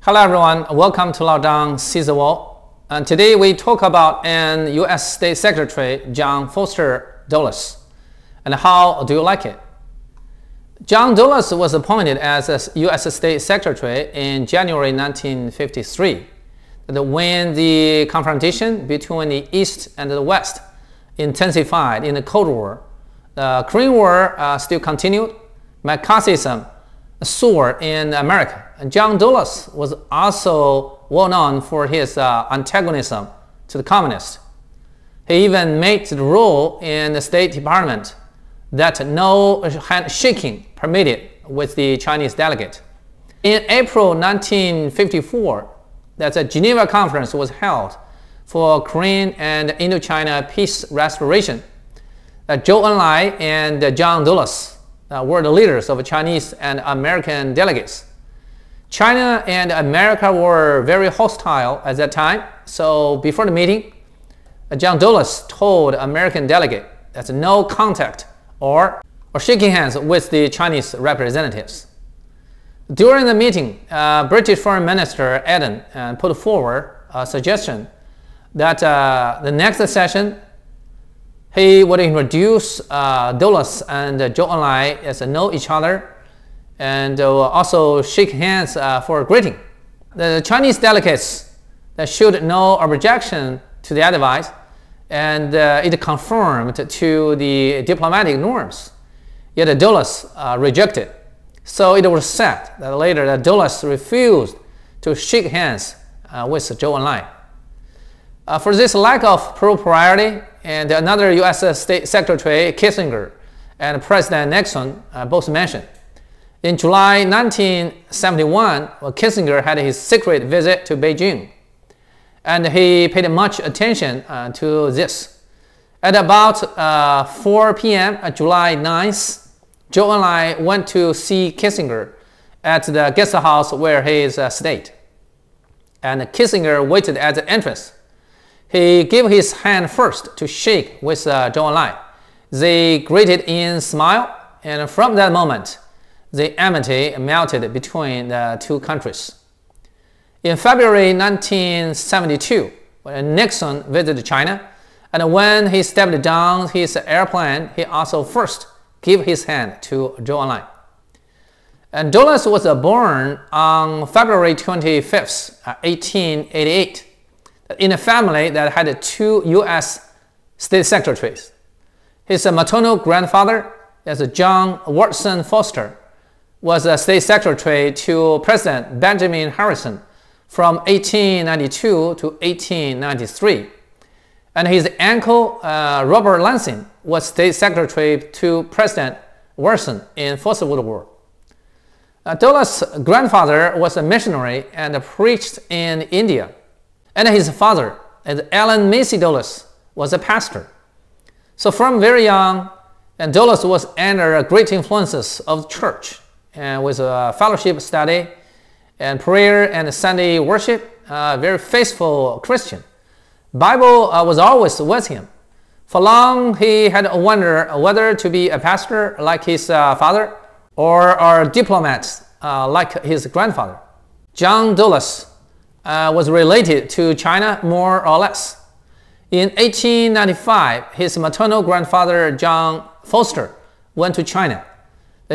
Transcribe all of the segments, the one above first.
Hello everyone, welcome to Lockdown Sees the Wall. And today we talk about an U.S. State Secretary, John Foster Dulles. And how do you like it? John Dulles was appointed as a U.S. State Secretary in January 1953, when the confrontation between the East and the West intensified in the Cold War. The Korean War still continued. McCarthyism soared in America. And John Dulles was also well known for his antagonism to the communists. He even made the rule in the State Department that no handshaking permitted with the Chinese delegate. In April 1954, that a Geneva conference was held for Korean and Indochina peace restoration. Zhou Enlai and John Dulles were the leaders of Chinese and American delegates. China and America were very hostile at that time, so before the meeting, John Dulles told American delegate that no contact or shaking hands with the Chinese representatives. During the meeting, British Foreign Minister Eden put forward a suggestion that the next session he would introduce Dulles and Zhou Enlai as know each other and also shake hands for a greeting. The Chinese delegates showed no objection to the advice, and it conformed to the diplomatic norms. Yet Dulles rejected. So it was said that later that Dulles refused to shake hands with Zhou Enlai. For this lack of propriety, and another U.S. State Secretary Kissinger and President Nixon both mentioned. In July 1971, Kissinger had his secret visit to Beijing, and he paid much attention to this. At about 4 p.m. July 9th, Zhou Enlai went to see Kissinger at the guest house where he is stayed, and Kissinger waited at the entrance. He gave his hand first to shake with Zhou Enlai. They greeted in smile, and from that moment, the amity melted between the two countries. In February 1972, when Nixon visited China, and when he stepped down his airplane, he also first gave his hand to Zhou Enlai. And Dulles was born on February 25th, 1888. In a family that had two U.S. State Secretaries. His maternal grandfather, as John Watson Foster, was a State Secretary to President Benjamin Harrison from 1892 to 1893. And his uncle, Robert Lansing, was State Secretary to President Wilson in First World War. Dulles' grandfather was a missionary and preached in India. And his father, Allen Macy Dulles, was a pastor. So from very young, Dulles was under great influences of the church, and with a fellowship study and prayer and Sunday worship, a very faithful Christian. Bible was always with him. For long, he had wondered whether to be a pastor like his father or a diplomat like his grandfather. John Dulles was related to China more or less. In 1895, his maternal grandfather John Foster went to China.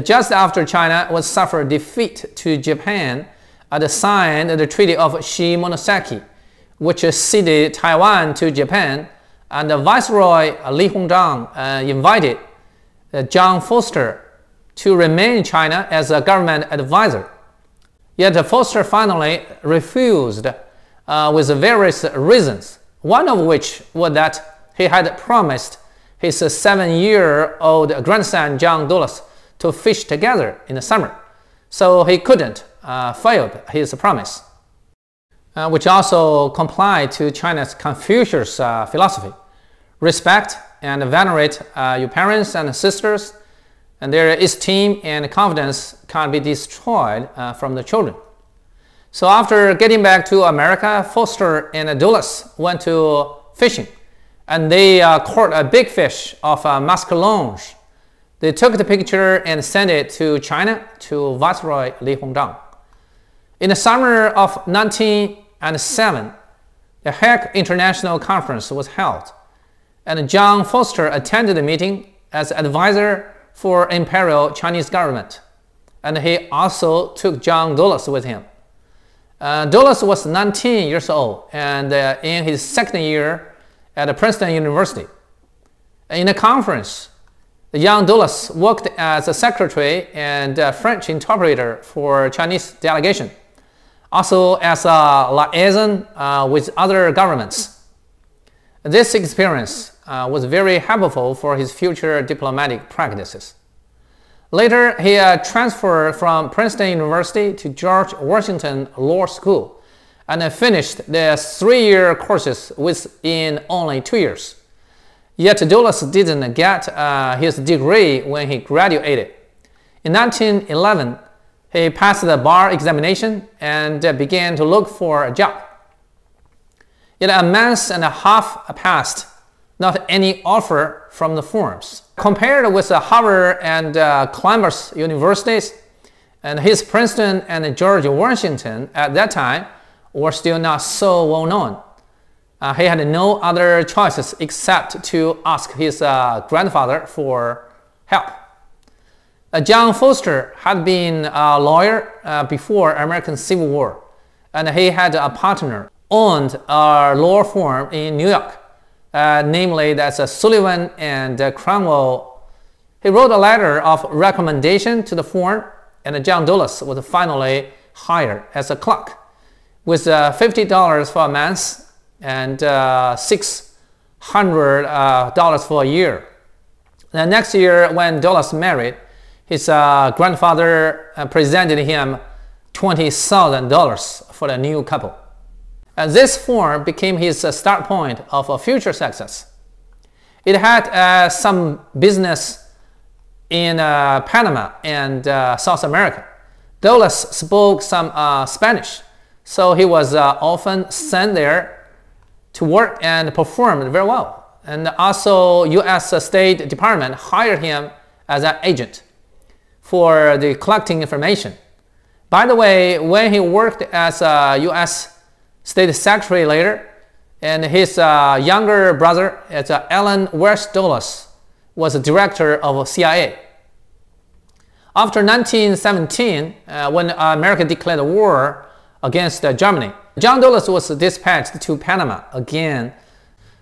Just after China was suffered defeat to Japan, they signed the Treaty of Shimonoseki, which ceded Taiwan to Japan, and the Viceroy Li Hongzhang invited John Foster to remain in China as a government advisor. Yet Foster finally refused with various reasons, one of which was that he had promised his 7-year-old grandson John Dulles to fish together in the summer, so he couldn't fail his promise, which also complied to China's Confucius philosophy. Respect and venerate your parents and sisters, and their esteem and confidence can't be destroyed from the children. So after getting back to America, Foster and Dulles went to fishing, and they caught a big fish of mascalonge. They took the picture and sent it to China to Viceroy Li Hongzhang. In the summer of 1907, the Hague International Conference was held, and John Foster attended the meeting as advisor for Imperial Chinese government, and he also took John Dulles with him. Dulles was 19 years old and in his second year at Princeton University. In the conference, the young Dulles worked as a secretary and French interpreter for Chinese delegation, also as a liaison with other governments. This experience was very helpful for his future diplomatic practices. Later, he transferred from Princeton University to George Washington Law School and finished the 3-year courses within only 2 years. Yet Dulles didn't get his degree when he graduated. In 1911, he passed the bar examination and began to look for a job. Yet a month and a half passed, not any offer from the firms. Compared with Harvard and Columbus universities, and his Princeton and George Washington at that time were still not so well known. He had no other choices except to ask his grandfather for help. John Foster had been a lawyer before American Civil War, and he had a partner owned a law firm in New York, namely that's Sullivan and Cromwell. He wrote a letter of recommendation to the firm, and John Dulles was finally hired as a clerk with $50 for a month and $600 for a year. The next year, when Dulles married, his grandfather presented him $20,000 for the new couple. And this firm became his start point of a future success. It had some business in Panama and South America. Dulles spoke some Spanish, so he was often sent there to work and performed very well. And also, U.S. State Department hired him as an agent for the collecting information. By the way, when he worked as a U.S. State Secretary later, and his younger brother, Allen West Dulles, was the director of CIA. After 1917, when America declared war against Germany, John Dulles was dispatched to Panama again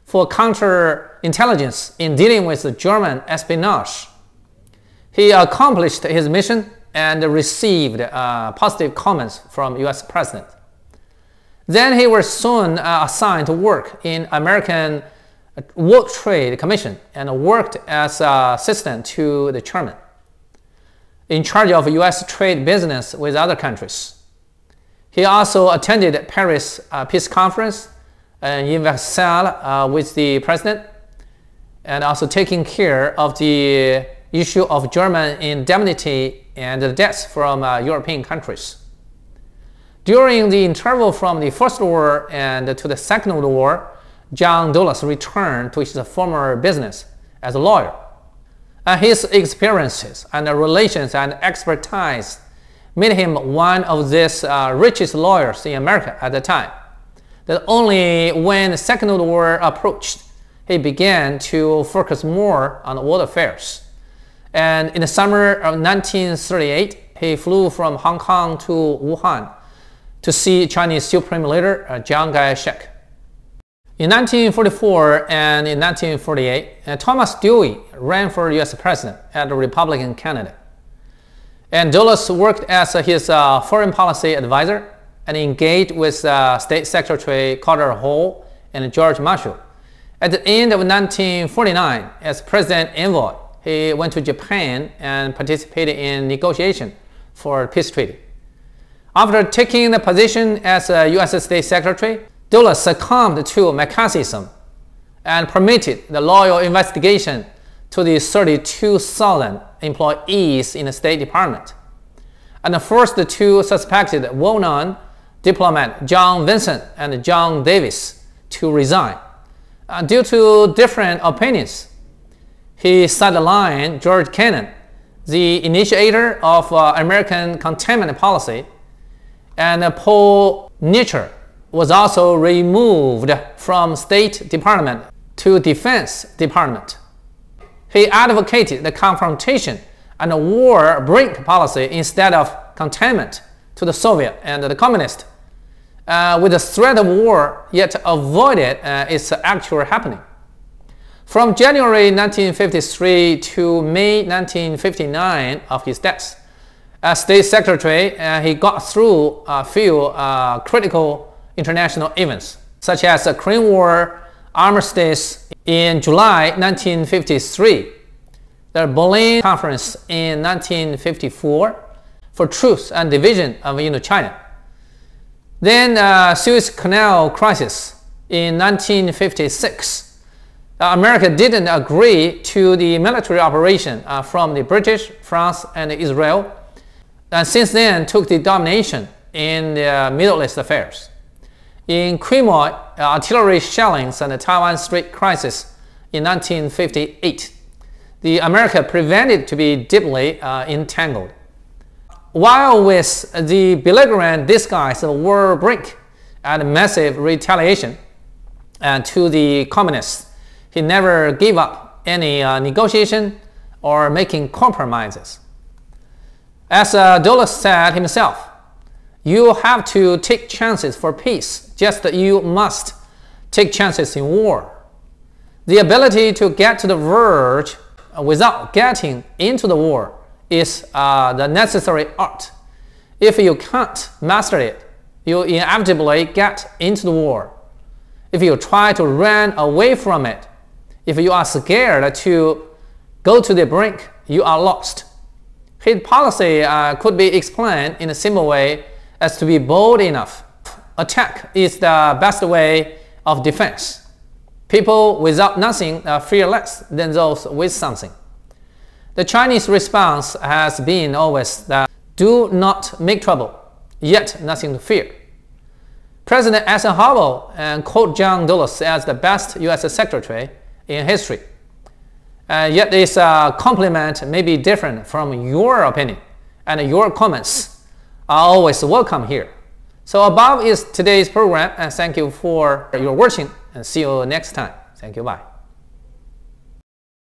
for counterintelligence in dealing with German espionage. He accomplished his mission and received positive comments from U.S. President. Then he was soon assigned to work in American World Trade Commission and worked as assistant to the chairman, in charge of U.S. trade business with other countries. He also attended Paris Peace Conference in Versailles with the president, and also taking care of the issue of German indemnity and the debts from European countries. During the interval from the First War and to the Second World War, John Dulles returned to his former business as a lawyer. His experiences and relations and expertise made him one of the richest lawyers in America at the time. That only when the Second World War approached, he began to focus more on world affairs. And in the summer of 1938, he flew from Hong Kong to Wuhan to see Chinese Supreme Leader Chiang Kai-shek. In 1944 and in 1948, Thomas Dewey ran for U.S. President as a Republican candidate. And Dulles worked as his foreign policy advisor and engaged with State Secretary Carter Hall and George Marshall. At the end of 1949, as President Envoy, he went to Japan and participated in negotiation for a peace treaty. After taking the position as a U.S. State Secretary, Dulles succumbed to McCarthyism and permitted the loyal investigation to the 32,000 employees in the State Department, and forced the two suspected well-known diplomat John Vincent and John Davis to resign. Due to different opinions, he sidelined George Kennan, the initiator of American containment policy, And Paul Nicher was also removed from State Department to Defense Department. He advocated the confrontation and war brink policy instead of containment to the Soviet and the Communist, with the threat of war, yet avoided its actual happening. From January 1953 to May 1959 of his death, as State Secretary, he got through a few critical international events, such as the Korean War armistice in July 1953, the Berlin Conference in 1954 for truce and division of Indochina, then Suez Canal crisis in 1956. America didn't agree to the military operation from the British, France, and Israel, and since then took the domination in the Middle East affairs. In Quemoy, artillery shellings and the Taiwan Strait crisis in 1958, the America prevented to be deeply entangled. While with the belligerent disguise of war brink and massive retaliation to the communists, he never gave up any negotiation or making compromises. As Dulles said himself, you have to take chances for peace, just as you must take chances in war. The ability to get to the verge without getting into the war is the necessary art. If you can't master it, you inevitably get into the war. If you try to run away from it, if you are scared to go to the brink, you are lost. His policy could be explained in a simple way as to be bold enough. Attack is the best way of defense. People without nothing fear less than those with something. The Chinese response has been always that do not make trouble, yet nothing to fear. President Eisenhower quoted John Dulles as the best U.S. Secretary in history. Yet this compliment may be different from your opinion, and your comments are always welcome here. So above is today's program, and thank you for your watching, and see you next time. Thank you, bye.